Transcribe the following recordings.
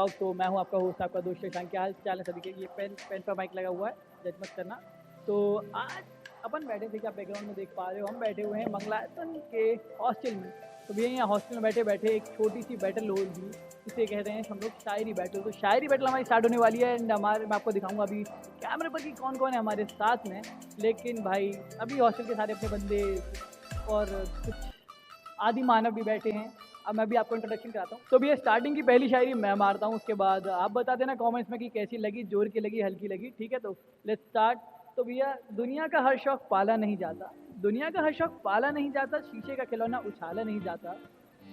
Blog. तो मैं हूँ आपका होस्ट, आपका दोस्त शशांक। क्या हाल चाल है सभी के? ये पेन पेन पर माइक लगा हुआ है, जज मत करना। तो आज अपन बैठे थे, क्या बैकग्राउंड में देख पा रहे हो, हम बैठे हुए हैं मंगलायतन के हॉस्टल में। तो भैया यहाँ हॉस्टल में बैठे बैठे एक छोटी सी बैटल हो रही, इसे कह रहे हैं हम लोग शायरी बैटल। तो शायरी बैटल हमारी स्टार्ट होने वाली है एंड मैं आपको दिखाऊंगा अभी कैमरे पर कि कौन कौन है हमारे साथ में। लेकिन भाई अभी हॉस्टल के सारे अपने बंदे और कुछ आदि मानव भी बैठे हैं। अब मैं भी आपको इंट्रोडक्शन कराता हूँ। तो भैया स्टार्टिंग की पहली शायरी मैं मारता हूँ, उसके बाद आप बता देना कमेंट्स में कि कैसी लगी, जोर की लगी, हल्की लगी, ठीक है? तो लेट्स स्टार्ट। तो भैया दुनिया का हर शौक पाला नहीं जाता, दुनिया का हर शौक पाला नहीं जाता, शीशे का खिलौना उछाला नहीं जाता,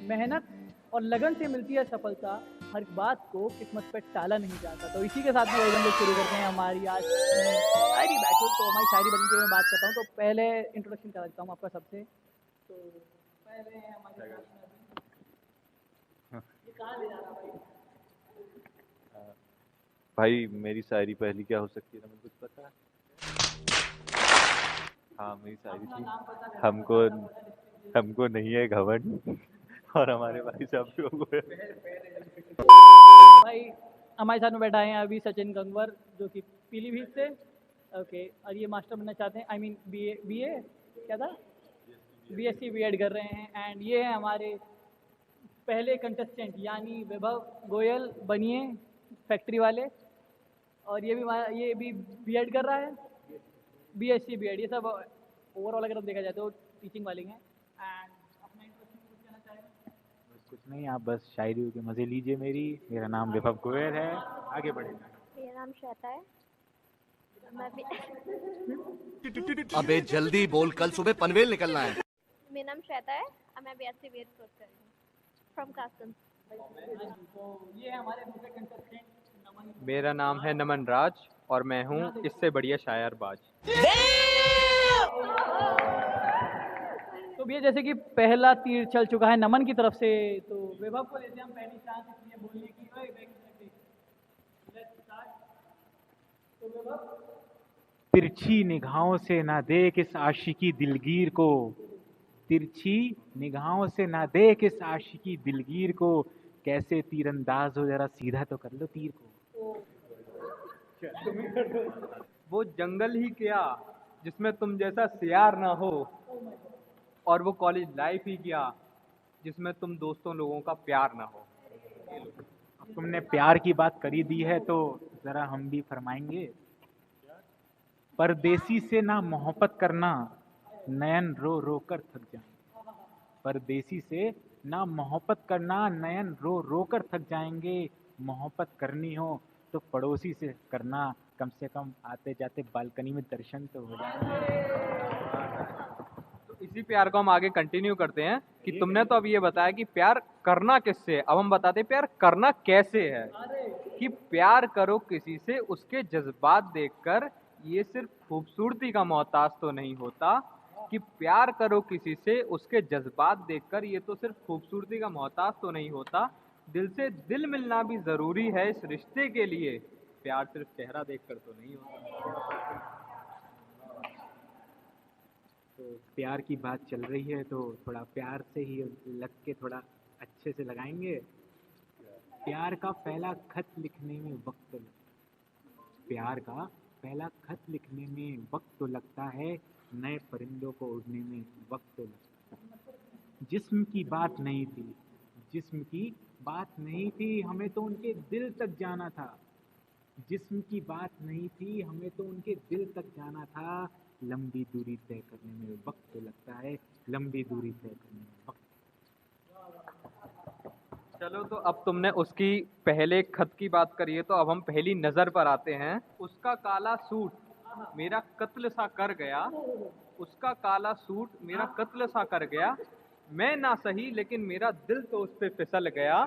मेहनत और लगन से मिलती है सफलता, हर बात को किस्मत पर टाला नहीं जाता। तो इसी के साथ में हम लोग शुरू करते हैं हमारी आज शायरी बैटल। तो हमारी शायरी बैटल की मैं बात करता हूँ तो पहले इंट्रोडक्शन करा देता हूँ आपका सबसे। तो पहले है हमारे साथ में ये कहाँ ले जा रहा भाई? भाई मेरी शायरी पहली क्या हो सकती है, तुम्हें कुछ पता है? हाँ, मेरी शायरी अपना थी। नाम पता है, हमको हमको नहीं है घमंड और हमारे भाई साहब लोग भाई हमारे साथ में बैठा है अभी सचिन गंगवर, जो कि पीलीभीत से। ओके, और ये मास्टर बनना चाहते हैं, आई मीन बी ए क्या था, बीएससी बीएड कर रहे हैं। एंड ये है हमारे पहले कंटेस्टेंट यानी वैभव गोयल, बनिए फैक्ट्री वाले। और ये भी बीएड कर रहा है, बीएससी बीएड। ये सब ओवरऑल अगर हम देखा जाए तो टीचिंग वाले हैं। एंड अपना इंट्रोडक्शन कुछ कहना चाहेंगे? बस कुछ नहीं, आप बस शायरी के मज़े लीजिए। मेरा नाम विभव गोयल है। आगे बढ़े। मेरा नाम श्वेता है। मैं भी अबे जल्दी बोल, कल सुबह पनवेल निकलना है। मेरा नाम श्वेता है और मैं बीएससी बीएड कोर्स कर रही हूँ फ्रॉम कासन। तो ये है हमारे दूसरे कंटेस्टेंट नमन। मेरा नाम है नमन राज और मैं हूँ इससे बढ़िया शायरबाज। तो भैया जैसे कि पहला तीर चल चुका है नमन की तरफ से, तो वैभव को लेते हैं हम पहली चांस इसलिए बोलने की। ओए लेट्स स्टार्ट। तो वैभव तिरछी निगाहों से ना देख इस आशिकी दिलगीर को, तिरछी निगाहों से ना देख इस आशिकी दिलगीर को, कैसे तीरंदाज हो, जरा सीधा तो कर लो तीर को। वो जंगल ही क्या जिसमें तुम जैसा सियार ना हो, और वो कॉलेज लाइफ ही क्या जिसमें तुम दोस्तों लोगों का प्यार ना हो। अब तुमने प्यार की बात करी दी है तो जरा हम भी फरमाएंगे। परदेसी से ना मोहब्बत करना, नयन रो रो कर थक जाएंगे। परदेसी से ना मोहब्बत करना, नयन रो रो कर थक जाएंगे। मोहब्बत करनी हो तो पड़ोसी से करना, कम से कम आते जाते बालकनी में दर्शन तो हो जाए। तो इसी प्यार को हम आगे कंटिन्यू करते हैं कि तुमने तो अब ये बताया कि प्यार करना किससे है, अब हम बताते हैं प्यार करना कैसे है। कि प्यार करो किसी से उसके जज्बात देखकर, ये सिर्फ खूबसूरती का मोहताज तो नहीं होता। कि प्यार करो किसी से उसके जज्बात देखकर, ये तो सिर्फ खूबसूरती का मोहताज तो नहीं होता। दिल से दिल मिलना भी जरूरी है इस रिश्ते के लिए, प्यार सिर्फ चेहरा देखकर तो नहीं होता। तो प्यार की बात चल रही है तो थोड़ा प्यार से ही लग के थोड़ा अच्छे से लगाएंगे। प्यार का पहला खत लिखने में वक्त तो लगता है, प्यार का पहला खत लिखने में वक्त तो लगता है, नए परिंदों को उड़ने में वक्त तो लगता है। जिस्म की बात नहीं थी, जिस्म की बात नहीं थी, हमें तो उनके दिल तक जाना था। जिस्म की बात नहीं थी, हमें तो उनके दिल तक जाना था। लंबी दूरी तय करने में वक्त तो लगता है, लंबी दूरी तय करने में वक्त। चलो, तो अब तुमने उसकी पहले खत की बात करी है तो अब हम पहली नजर पर आते हैं। उसका काला सूट मेरा कत्ल सा कर गया, उसका काला सूट मेरा कत्ल सा कर गया, मैं ना सही लेकिन मेरा दिल तो उस पे फिसल गया।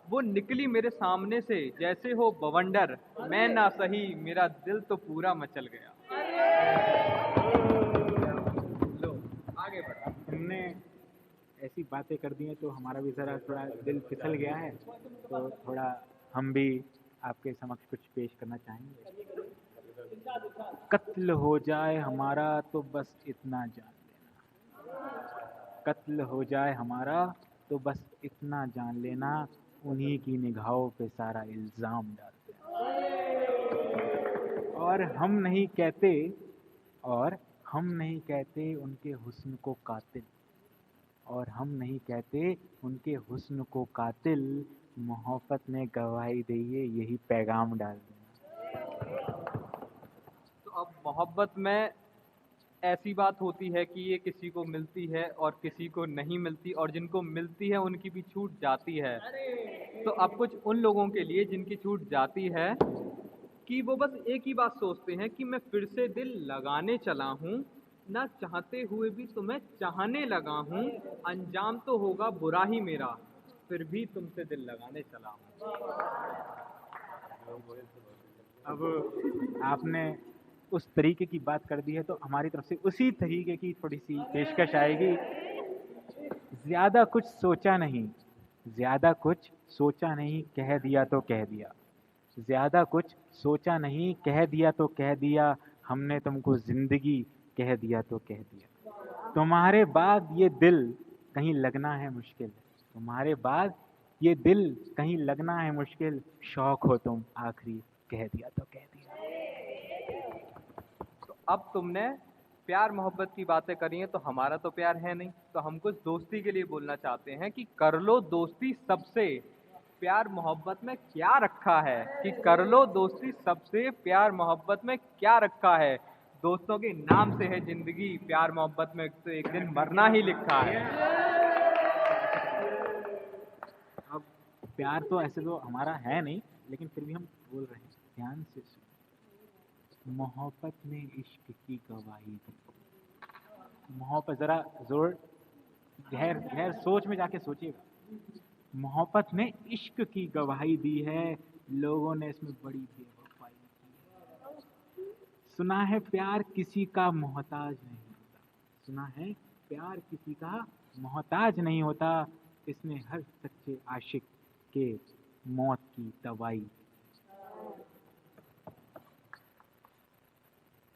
वो निकली मेरे सामने से जैसे हो बवंडर, मैं ना सही मेरा दिल तो पूरा मचल गया। लो आगे बढ़ो। हमने ऐसी बातें कर दी हैं तो हमारा भी ज़रा थोड़ा दिल फिसल गया है, तो थोड़ा हम भी आपके समक्ष कुछ पेश करना चाहेंगे। कत्ल हो जाए हमारा तो बस इतना जान लेना, कत्ल हो जाए हमारा तो बस इतना जान लेना, उन्हीं की निगाहों पे सारा इल्ज़ाम डालते हैं। और हम नहीं कहते उनके हुस्न को कातिल, और हम नहीं कहते उनके हुस्न को कातिल, मोहब्बत ने गवाही दी है, यही पैगाम डाल देना। तो अब मोहब्बत में ऐसी बात होती है कि ये किसी को मिलती है और किसी को नहीं मिलती, और जिनको मिलती है उनकी भी छूट जाती है। तो अब कुछ उन लोगों के लिए जिनकी छूट जाती है कि वो बस एक ही बात सोचते हैं कि मैं फिर से दिल लगाने चला हूँ, ना चाहते हुए भी तुम्हें चाहने लगा हूँ, अंजाम तो होगा बुरा ही मेरा, फिर भी तुमसे दिल लगाने चला हूँ। अब आपने उस तरीके की बात कर दी है तो हमारी तरफ से उसी तरीके की थोड़ी सी पेशकश आएगी। ज़्यादा कुछ सोचा नहीं, कह दिया तो कह दिया। ज़्यादा कुछ सोचा नहीं, कह दिया तो कह दिया, हमने तुमको ज़िंदगी कह दिया तो कह दिया। तुम्हारे बाद ये दिल कहीं लगना है मुश्किल, तुम्हारे बाद ये दिल कहीं लगना है मुश्किल, शौक हो तुम आखिरी कह दिया तो कह दिया। तो अब तुमने प्यार मोहब्बत की बातें करी हैं, तो हमारा तो प्यार है नहीं, तो हम कुछ दोस्ती के लिए बोलना चाहते हैं कि कर लो दोस्ती सबसे, प्यार मोहब्बत में क्या रखा है, कि कर लो दोस्ती सबसे, प्यार मोहब्बत में क्या रखा है। दोस्तों के नाम से है जिंदगी, प्यार मोहब्बत में तो एक दिन मरना ही लिखा है। अब प्यार तो ऐसे तो हमारा है नहीं, लेकिन फिर भी हम बोल रहे हैं, ध्यान से सुनो। मोहब्बत ने इश्क की गवाही दी। मोहब्बत, जरा जोर गहर सोच में जाके सोचिएगा। मोहब्बत ने इश्क की गवाही दी है, लोगों ने इसमें बड़ी बेवफाई की है। सुना है प्यार किसी का मोहताज नहीं होता, सुना है प्यार किसी का मोहताज नहीं होता, इसने हर सच्चे आशिक के मौत की दवाई।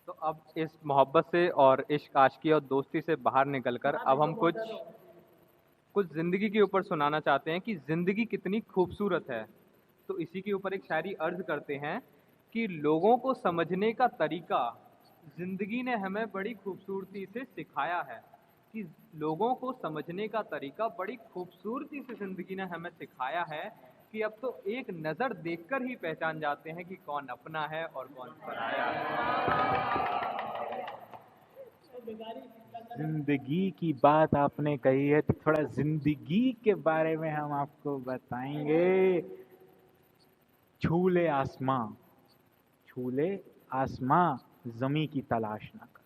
तो अब इस मोहब्बत से और इश्क आशिकी और दोस्ती से बाहर निकलकर अब हम कुछ जिंदगी के ऊपर सुनाना चाहते हैं कि जिंदगी कितनी खूबसूरत है। तो इसी के ऊपर एक शायरी अर्ज करते हैं कि लोगों को समझने का तरीका जिंदगी ने हमें बड़ी खूबसूरती से सिखाया है, कि लोगों को समझने का तरीका बड़ी खूबसूरती से जिंदगी ने हमें सिखाया है, कि अब तो एक नज़र देखकर ही पहचान जाते हैं कि कौन अपना है और कौन पराया है। जिंदगी की बात आपने कही है तो थोड़ा जिंदगी के बारे में हम आपको बताएंगे। छूले आसमां जमी की तलाश ना कर,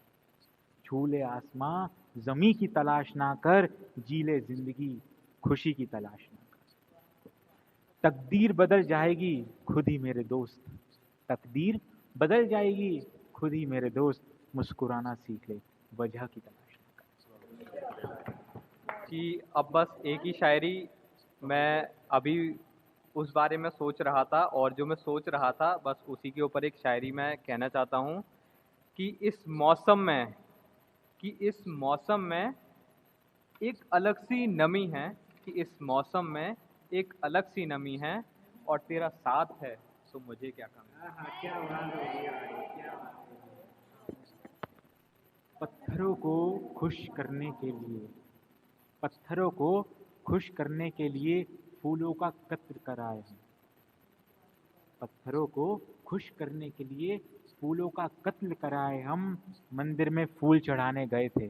छूले आसमां जमी की तलाश ना कर, जीले जिंदगी खुशी की तलाश ना कर। तकदीर बदल जाएगी खुद ही मेरे दोस्त, तकदीर बदल जाएगी खुद ही मेरे दोस्त, मुस्कुराना सीख ले वजह की तलाश ना कर। कि अब बस एक ही शायरी मैं अभी उस बारे में सोच रहा था, और जो मैं सोच रहा था बस उसी के ऊपर एक शायरी मैं कहना चाहता हूँ कि इस मौसम में एक अलग सी नमी है, कि इस मौसम में एक अलग सी नमी है, और तेरा साथ है तो मुझे क्या कमी। क्या बात है, क्या बात है। पत्थरों को खुश करने के लिए, पत्थरों को खुश करने के लिए फूलों का कत्ल कराए हैं, पत्थरों को खुश करने के लिए फूलों का कत्ल कराए हम, मंदिर में फूल चढ़ाने गए थे,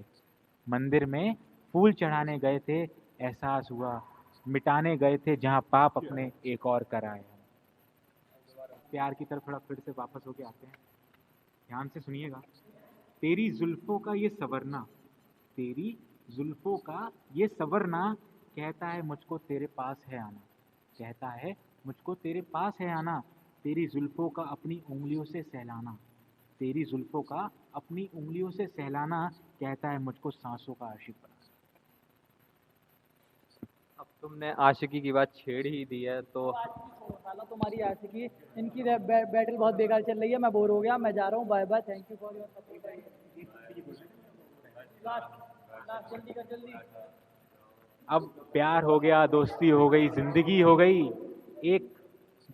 मंदिर में फूल चढ़ाने गए थे, एहसास हुआ मिटाने गए थे जहां पाप अपने एक और कराए हम। प्यार की तरफ थोड़ा फिर से वापस होके आते हैं, ध्यान से सुनिएगा। तेरी जुल्फों का ये सवरना, तेरी जुल्फों का ये सवरना, कहता है मुझको तेरे पास है आना, कहता है मुझको तेरे पास है आना, तेरी जुल्फों का अपनी उंगलियों से सहलाना, तेरी जुल्फों का अपनी उंगलियों से सहलाना, कहता है मुझको सांसों का आशिक बनाना। अब तुमने आशिकी की बात छेड़ ही दी है तो साला तुम्हारी आशिकी, इनकी बैटल बहुत बेकार चल रही है, मैं बोर हो गया, मैं जा रहा हूँ, bye bye, thank you for your support. Last जल्दी कर जल्दी। अब प्यार हो गया, दोस्ती हो गई, जिंदगी हो गई, एक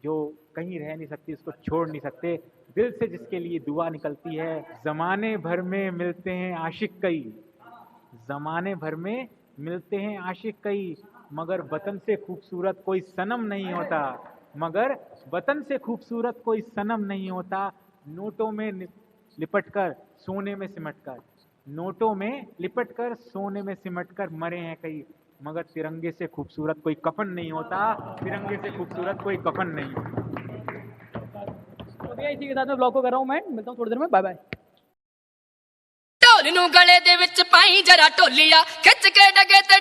जो कहीं रह नहीं सकती, उसको छोड़ नहीं सकते, दिल से जिसके लिए दुआ निकलती है। जमाने भर में मिलते हैं आशिक कई, जमाने भर में मिलते हैं आशिक कई, मगर वतन से खूबसूरत कोई सनम नहीं होता, मगर वतन से खूबसूरत कोई सनम नहीं होता। नोटों में लिपट कर सोने में सिमट कर, नोटों में लिपट कर सोने में सिमट कर मरे हैं कई, मगर तिरंगे से खूबसूरत कोई कफन नहीं होता, तिरंगे से खूबसूरत कोई कफन नहीं होता। तो भैया इसी के साथ मैं ब्लॉग को कर रहा हूँ, मैं मिलता हूँ थोड़ी देर में, बाय बाय। ਢੋਲ ਨੂੰ ਗਲੇ ਦੇ ਵਿੱਚ ਪਾਈ ਜਰਾ ਢੋਲੀਆ ਖਿੱਚ ਕੇ ਡਗੇ ਤੇ